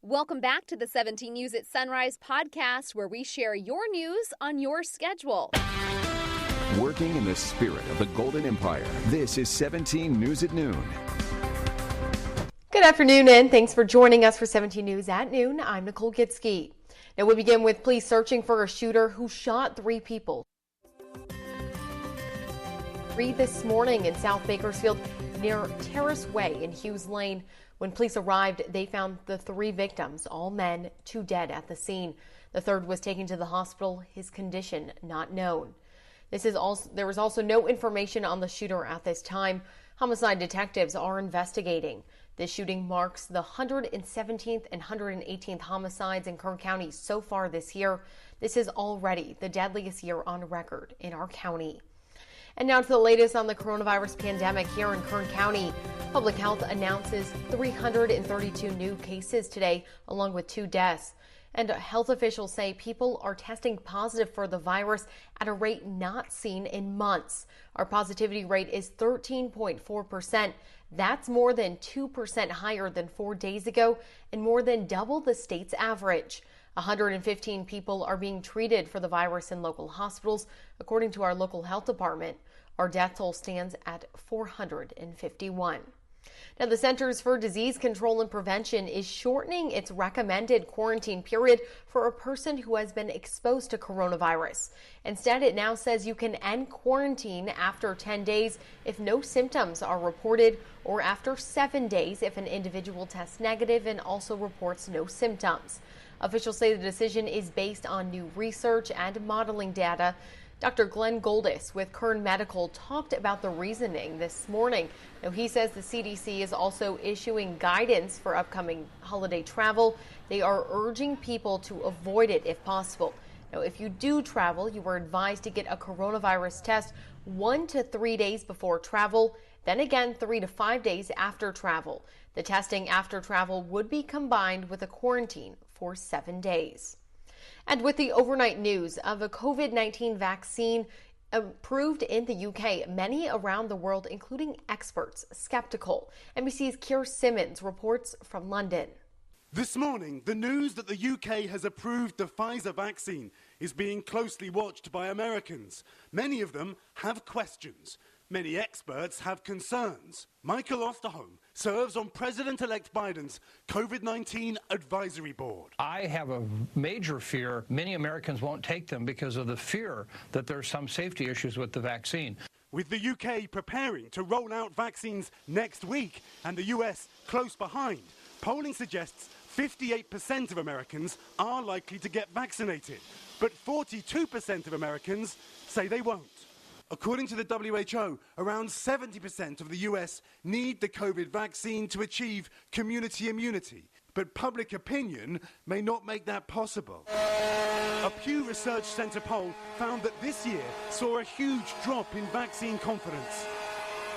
Welcome back to the 17 News at Sunrise podcast, where we share your news on your schedule. Working in the spirit of the Golden Empire, this is 17 News at Noon. Good afternoon, and thanks for joining us for 17 News at Noon. I'm Nicole Gitsky. Now we begin with police searching for a shooter who shot 3 people. This morning in South Bakersfield near Terrace Way in Hughes Lane. When police arrived, they found the 3 victims, all men, 2 dead at the scene. The third was taken to the hospital, his condition not known. There was also no information on the shooter at this time. Homicide detectives are investigating. This shooting marks the 117th and 118th homicides in Kern County so far this year. This is already the deadliest year on record in our county. And now to the latest on the coronavirus pandemic here in Kern County. Public Health announces 332 new cases today, along with 2 deaths. And health officials say people are testing positive for the virus at a rate not seen in months. Our positivity rate is 13.4%. That's more than 2% higher than 4 days ago and more than double the state's average. 115 people are being treated for the virus in local hospitals, according to our local health department. Our death toll stands at 451. Now, the Centers for Disease Control and Prevention is shortening its recommended quarantine period for a person who has been exposed to coronavirus. Instead, it now says you can end quarantine after 10 days if no symptoms are reported, or after 7 days if an individual tests negative and also reports no symptoms. Officials say the decision is based on new research and modeling data. Dr. Glenn Goldis with Kern Medical talked about the reasoning this morning. Now, he says the CDC is also issuing guidance for upcoming holiday travel. They are urging people to avoid it if possible. Now, if you do travel, you are advised to get a coronavirus test 1 to 3 days before travel, then again 3 to 5 days after travel. The testing after travel would be combined with a quarantine for 7 days. And with the overnight news of a COVID-19 vaccine approved in the UK, many around the world, including experts, skeptical. NBC's Keir Simmons reports from London. This morning, the news that the UK has approved the Pfizer vaccine is being closely watched by Americans. Many of them have questions. Many experts have concerns. Michael Osterholm serves on President-elect Biden's COVID-19 advisory board. I have a major fear many Americans won't take them because of the fear that there's some safety issues with the vaccine. With the UK preparing to roll out vaccines next week and the US close behind, polling suggests 58% of Americans are likely to get vaccinated, but 42% of Americans say they won't. According to the WHO, around 70% of the US need the COVID vaccine to achieve community immunity, but public opinion may not make that possible. A Pew Research Center poll found that this year saw a huge drop in vaccine confidence.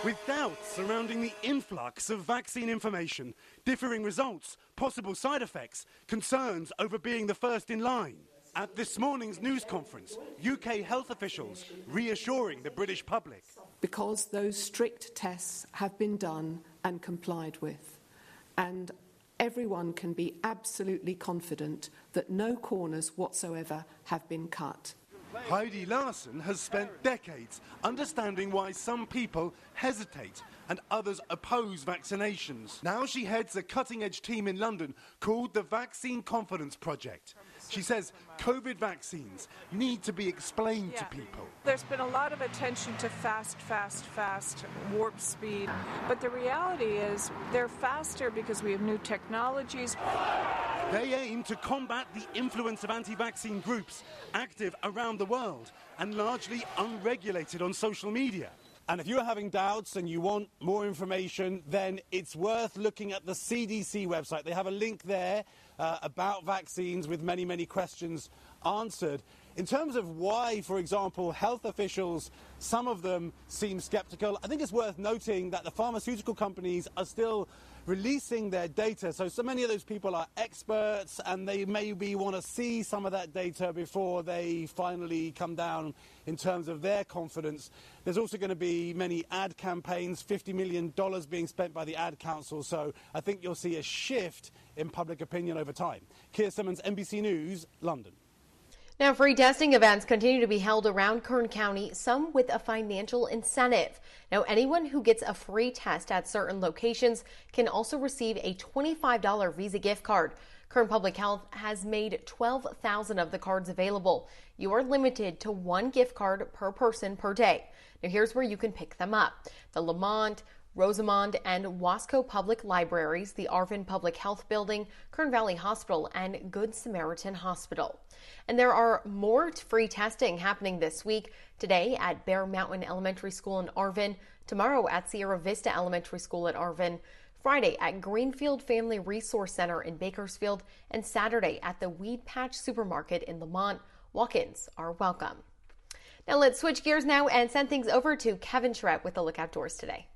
With doubts surrounding the influx of vaccine information, differing results, possible side effects, concerns over being the first in line. At this morning's news conference, UK health officials reassuring the British public. Because those strict tests have been done and complied with, and everyone can be absolutely confident that no corners whatsoever have been cut. Heidi Larson has spent decades understanding why some people hesitate and others oppose vaccinations. Now she heads a cutting-edge team in London called the Vaccine Confidence Project. She says COVID vaccines need to be explained to people. There's been a lot of attention to fast, warp speed. But the reality is they're faster because we have new technologies. They aim to combat the influence of anti-vaccine groups active around the world and largely unregulated on social media. And if you're having doubts and you want more information, then it's worth looking at the CDC website. They have a link there about vaccines with many, many questions answered. In terms of why, for example, health officials, some of them seem skeptical, I think it's worth noting that the pharmaceutical companies are still releasing their data. So many of those people are experts, and they maybe want to see some of that data before they finally come down in terms of their confidence. There's also going to be many ad campaigns, $50 million being spent by the Ad Council. So I think you'll see a shift in public opinion over time. Keir Simmons, NBC News, London. Now, free testing events continue to be held around Kern County, some with a financial incentive. Now, anyone who gets a free test at certain locations can also receive a $25 Visa gift card. Kern Public Health has made 12,000 of the cards available. You are limited to one gift card per person per day. Now, here's where you can pick them up. The Lamont, Rosamond, and Wasco Public Libraries, the Arvin Public Health Building, Kern Valley Hospital, and Good Samaritan Hospital. And there are more free testing happening this week. Today at Bear Mountain Elementary School in Arvin, tomorrow at Sierra Vista Elementary School in Arvin, Friday at Greenfield Family Resource Center in Bakersfield, and Saturday at the Weed Patch Supermarket in Lamont. Walk-ins are welcome. Now let's switch gears now and send things over to Kevin Charette with a look outdoors today.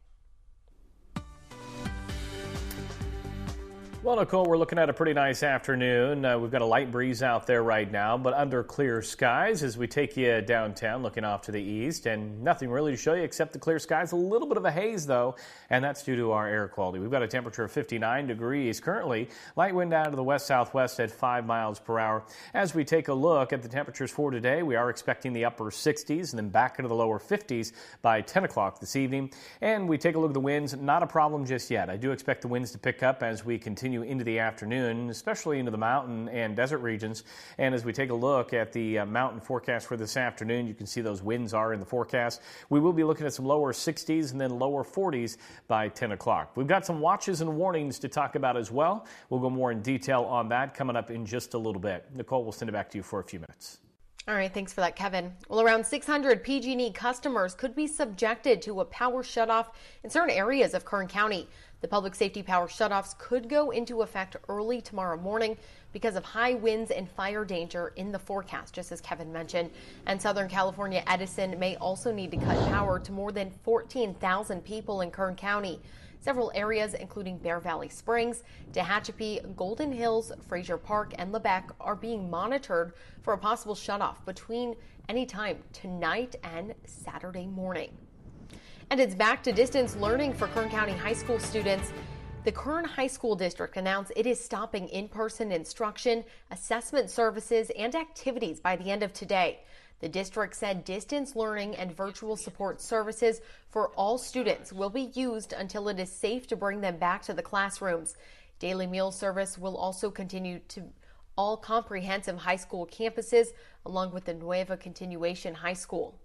Well, Nicole, we're looking at a pretty nice afternoon. We've got a light breeze out there right now, but under clear skies as we take you downtown, looking off to the east, and nothing really to show you except the clear skies. A little bit of a haze, though, and that's due to our air quality. We've got a temperature of 59 degrees. Currently, light wind out of the west-southwest at 5 miles per hour. As we take a look at the temperatures for today, we are expecting the upper 60s and then back into the lower 50s by 10 o'clock this evening. And we take a look at the winds. Not a problem just yet. I do expect the winds to pick up as we continue into the afternoon, especially into the mountain and desert regions. And as we take a look at the mountain forecast for this afternoon, you can see those winds are in the forecast. We will be looking at some lower 60s and then lower 40s by 10 o'clock. We've got some watches and warnings to talk about as well. We'll go more in detail on that coming up in just a little bit. Nicole, we'll send it back to you for a few minutes. All right, thanks for that, Kevin. Well, around 600 PG&E customers could be subjected to a power shutoff in certain areas of Kern County. The public safety power shutoffs could go into effect early tomorrow morning because of high winds and fire danger in the forecast, just as Kevin mentioned. And Southern California Edison may also need to cut power to more than 14,000 people in Kern County. Several areas, including Bear Valley Springs, Tehachapi, Golden Hills, Frazier Park, and Lebec, are being monitored for a possible shutoff between any time tonight and Saturday morning. And it's back to distance learning for Kern County high school students. The Kern High School District announced it is stopping in-person instruction, assessment services, and activities by the end of today. The district said distance learning and virtual support services for all students will be used until it is safe to bring them back to the classrooms. Daily meal service will also continue to all comprehensive high school campuses, along with the Nueva Continuation High School.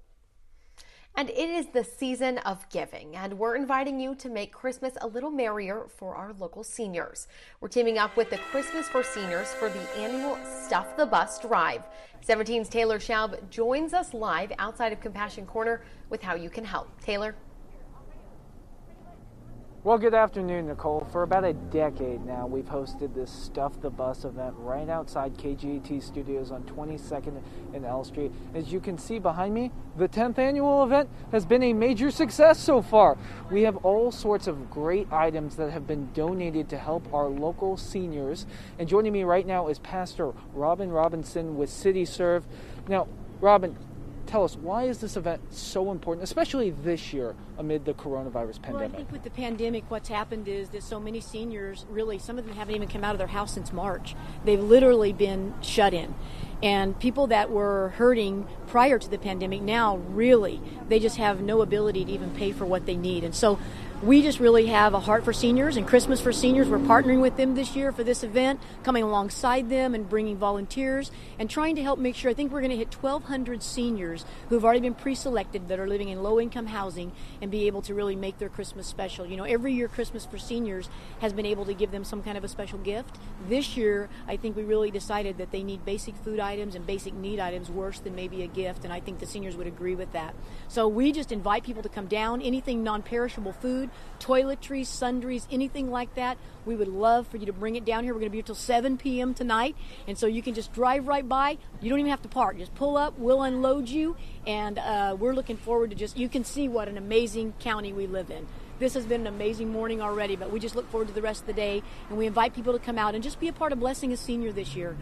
And it is the season of giving, and we're inviting you to make Christmas a little merrier for our local seniors. We're teaming up with the Christmas for Seniors for the annual Stuff the Bus Drive. 17's Taylor Schaub joins us live outside of Compassion Corner with how you can help. Taylor? Well, good afternoon, Nicole. For about a decade now, we've hosted this Stuff the Bus event right outside KGET Studios on 22nd and L Street. As you can see behind me, the 10th annual event has been a major success so far. We have all sorts of great items that have been donated to help our local seniors. And joining me right now is Pastor Robin Robinson with City Serve. Now, Robin, tell us, why is this event so important, especially this year amid the coronavirus pandemic? Well, I think with the pandemic, what's happened is that so many seniors, really, some of them haven't even come out of their house since March. They've literally been shut in. And people that were hurting prior to the pandemic now, really, they just have no ability to even pay for what they need. And so we just really have a heart for seniors and Christmas for Seniors. We're partnering with them this year for this event, coming alongside them and bringing volunteers and trying to help make sure. I think we're going to hit 1,200 seniors who have already been pre-selected that are living in low-income housing and be able to really make their Christmas special. You know, every year Christmas for Seniors has been able to give them some kind of a special gift. This year, I think we really decided that they need basic food items and basic need items worse than maybe a gift, and I think the seniors would agree with that. So we just invite people to come down, anything non-perishable food, toiletries, sundries, anything like that. We would love for you to bring it down here. We're going to be here till 7 p.m. tonight, and so you can just drive right by. You don't even have to park. Just pull up, we'll unload you, and we're looking forward to you can see what an amazing county we live in. This has been an amazing morning already, but we just look forward to the rest of the day, and we invite people to come out and just be a part of blessing a senior this year.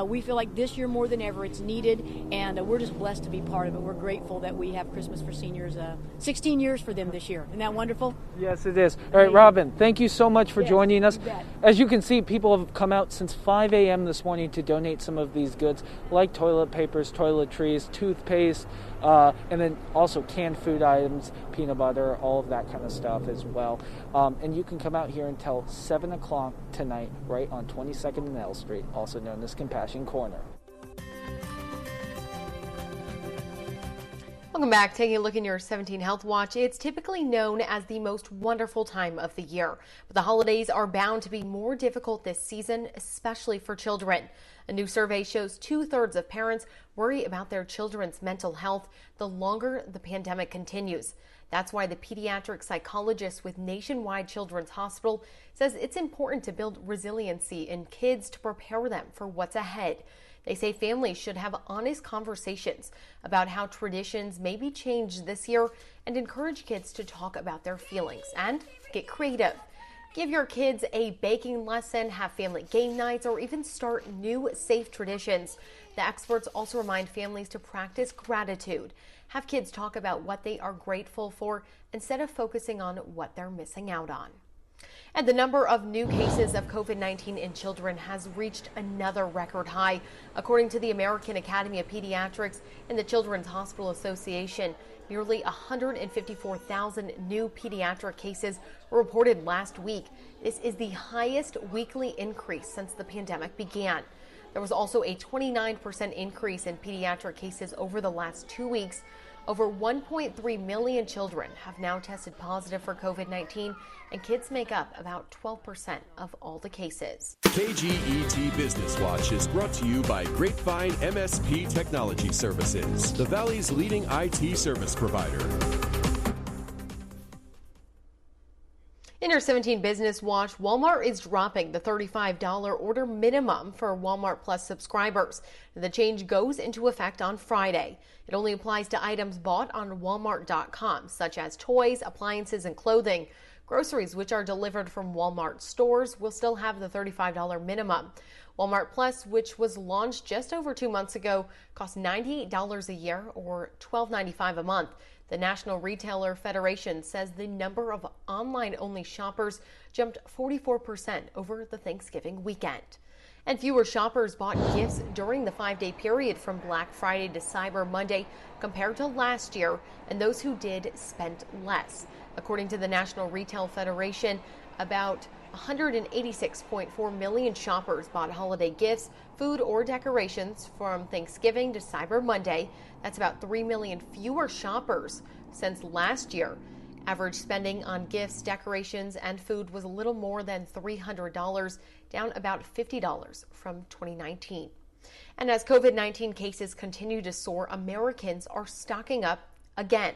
We feel like this year more than ever it's needed, and we're just blessed to be part of it. We're grateful that we have Christmas for seniors, 16 years for them this year. Isn't that wonderful? Yes, it is. All right, Robin, thank you so much for joining us. You bet. As you can see, people have come out since 5 a.m. this morning to donate some of these goods, like toilet papers, toiletries, toothpaste, and then also canned food items, peanut butter, all of that kind of stuff as well. And you can come out here until 7 o'clock tonight, right on 22nd and L Street, also known as Compassion Corner. Welcome back. Taking a look in your 17 Health Watch. It's typically known as the most wonderful time of the year, but the holidays are bound to be more difficult this season, especially for children. A new survey shows 2/3 of parents worry about their children's mental health the longer the pandemic continues. That's why the pediatric psychologist with Nationwide Children's Hospital says it's important to build resiliency in kids to prepare them for what's ahead. They say families should have honest conversations about how traditions may be changed this year and encourage kids to talk about their feelings and get creative. Give your kids a baking lesson, have family game nights, or even start new safe traditions. The experts also remind families to practice gratitude. Have kids talk about what they are grateful for instead of focusing on what they're missing out on. And the number of new cases of COVID-19 in children has reached another record high. According to the American Academy of Pediatrics and the Children's Hospital Association, nearly 154,000 new pediatric cases were reported last week. This is the highest weekly increase since the pandemic began. There was also a 29% increase in pediatric cases over the last 2 weeks. Over 1.3 million children have now tested positive for COVID-19, and kids make up about 12% of all the cases. KGET Business Watch is brought to you by Grapevine MSP Technology Services, the Valley's leading IT service provider. In our 17 Business Watch, Walmart is dropping the $35 order minimum for Walmart Plus subscribers. The change goes into effect on Friday. It only applies to items bought on Walmart.com, such as toys, appliances, and clothing. Groceries, which are delivered from Walmart stores, will still have the $35 minimum. Walmart Plus, which was launched just over 2 months ago, costs $98 a year or $12.95 a month. The National Retailer Federation says the number of online-only shoppers jumped 44% over the Thanksgiving weekend. And fewer shoppers bought gifts during the 5-day period from Black Friday to Cyber Monday compared to last year, and those who did spent less. According to the National Retail Federation, about 186.4 million shoppers bought holiday gifts, food, or decorations from Thanksgiving to Cyber Monday. That's about 3 million fewer shoppers since last year. Average spending on gifts, decorations, and food was a little more than $300, down about $50 from 2019. And as COVID-19 cases continue to soar, Americans are stocking up again.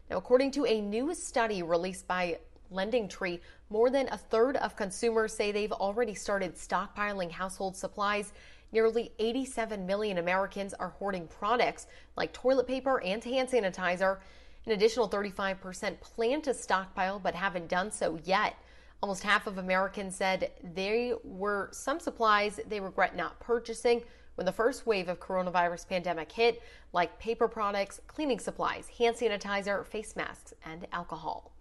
Now, according to a new study released by LendingTree, more than a third of consumers say they've already started stockpiling household supplies. Nearly 87 million Americans are hoarding products like toilet paper and hand sanitizer. An additional 35% plan to stockpile but haven't done so yet. Almost half of Americans said there were some supplies they regret not purchasing when the first wave of coronavirus pandemic hit, like paper products, cleaning supplies, hand sanitizer, face masks, and alcohol.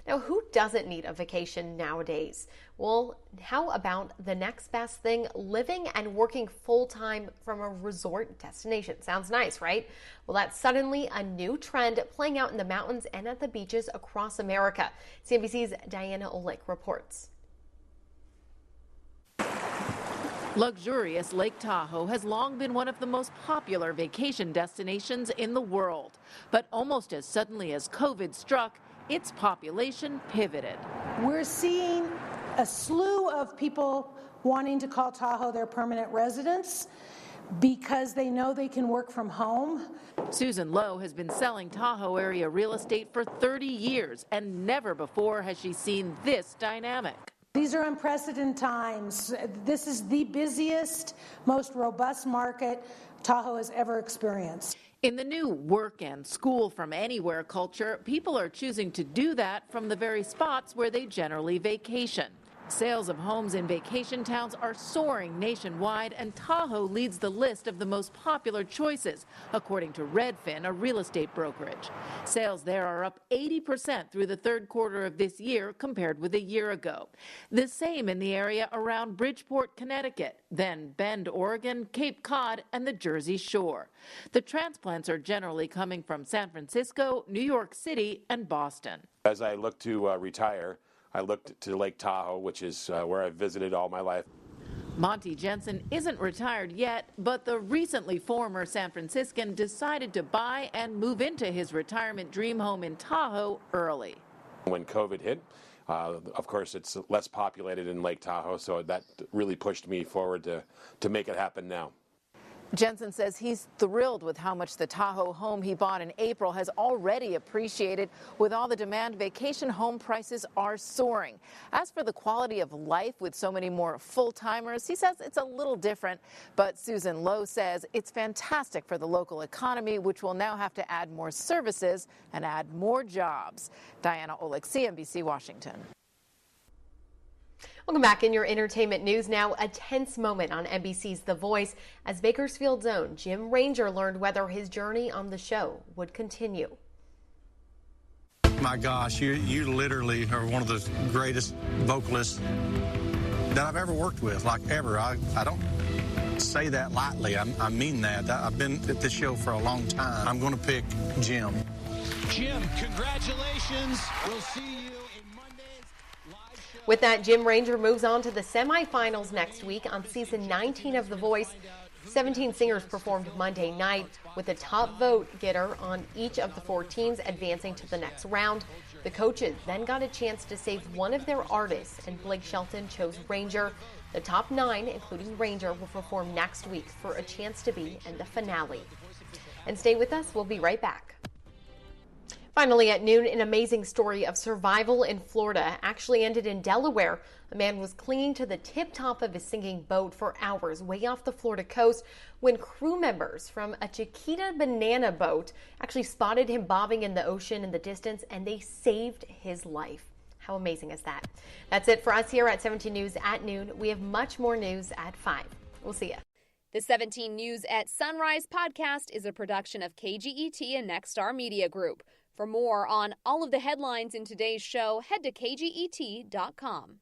Now, who doesn't need a vacation nowadays? Well, how about the next best thing, living and working full-time from a resort destination? Sounds nice, right? Well, that's suddenly a new trend playing out in the mountains and at the beaches across America. CNBC's Diana Olick reports. Luxurious Lake Tahoe has long been one of the most popular vacation destinations in the world. But almost as suddenly as COVID struck, its population pivoted. We're seeing a slew of people wanting to call Tahoe their permanent residence because they know they can work from home. Susan Lowe has been selling Tahoe area real estate for 30 years, and never before has she seen this dynamic. These are unprecedented times. This is the busiest, most robust market Tahoe has ever experienced. In the new work and school from anywhere culture, people are choosing to do that from the very spots where they generally vacation. Sales of homes in vacation towns are soaring nationwide, and Tahoe leads the list of the most popular choices, according to Redfin, a real estate brokerage. Sales there are up 80% through the third quarter of this year compared with a year ago. The same in the area around Bridgeport, Connecticut, then Bend, Oregon, Cape Cod, and the Jersey Shore. The transplants are generally coming from San Francisco, New York City, and Boston. As I look to retire, I looked to Lake Tahoe, which is where I've visited all my life. Monty Jensen isn't retired yet, but the recently former San Franciscan decided to buy and move into his retirement dream home in Tahoe early. When COVID hit, of course, it's less populated in Lake Tahoe, so that really pushed me forward to make it happen now. Jensen says he's thrilled with how much the Tahoe home he bought in April has already appreciated. With all the demand, vacation home prices are soaring. As for the quality of life with so many more full-timers, he says it's a little different. But Susan Lowe says it's fantastic for the local economy, which will now have to add more services and add more jobs. Diana Olick, CNBC, Washington. Welcome back. In your entertainment news now, a tense moment on NBC's The Voice as Bakersfield's own Jim Ranger learned whether his journey on the show would continue. My gosh, you literally are one of the greatest vocalists that I've ever worked with, like ever. I don't say that lightly. I mean that. I've been at this show for a long time. I'm going to pick Jim. Jim, congratulations. We'll see you in Monday's live show. With that, Jim Ranger moves on to the semifinals next week on season 19 of The Voice. 17 singers performed Monday night, with the top vote getter on each of the 4 teams advancing to the next round. The coaches then got a chance to save one of their artists, and Blake Shelton chose Ranger. The top 9, including Ranger, will perform next week for a chance to be in the finale. And stay with us. We'll be right back. Finally at noon, an amazing story of survival in Florida actually ended in Delaware. A man was clinging to the tip-top of his sinking boat for hours way off the Florida coast when crew members from a Chiquita banana boat actually spotted him bobbing in the ocean in the distance, and they saved his life. How amazing is that? That's it for us here at 17 News at noon. We have much more news at 5. We'll see you. The 17 News at Sunrise podcast is a production of KGET and Nexstar Media Group. For more on all of the headlines in today's show, head to kget.com.